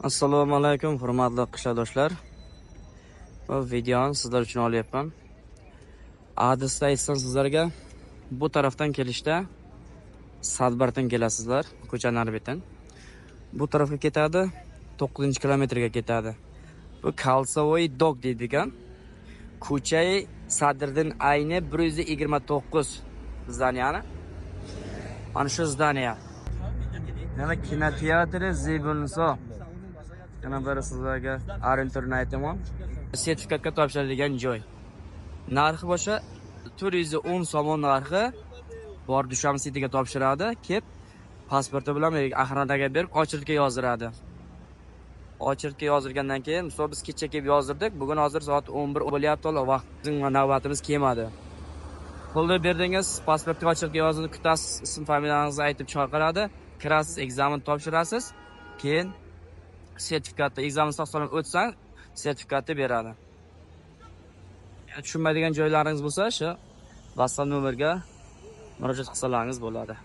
Assalomu alaykum, hurmatli qishloqdoshlar. Bu videoni sizlar uchun olyapman. Adresni aytsam sizlarga, bu tarafdan kelishda Sadbardan kelasizlar, ko'cha narbidan. Bu tarafga ketadi, 9-kilometrga ketadi. Bu Kalsovoy dog deydigan. Ko'chay Sadrdan ayni 129 zdaniyani. Mana shu zdaniya. Yana kinoteatri Zebunso. Yana bir sizlarga orientirni aytaman. Sertifikatga topshirilgan joy. Narxi bo'yicha 410 somon narxi bor Dushamsitiga topshiradi, kelib pasporti bilan axronaga berib ochiltga yozdiradi. Ochiltga yozdirgandan keyin, misol biz kecha kelib yozdirdik, bugun hozir soat 11 bo'lyapti, vaqtning navbatimiz kelmadi. Pulni berdingiz, pasportga ochiltga yozdirib kutasiz, ism familiyangizni aytib chaqiradi, kirasiz, ekzamen topshirasiz, keyin sertifikatni ekzamen sog'lom o'tsang, sertifikatni beradi. Tushunmaydigan joylaringiz bo'lsa, shu WhatsApp nomeriga murojaat qilsalaringiz bo'ladi.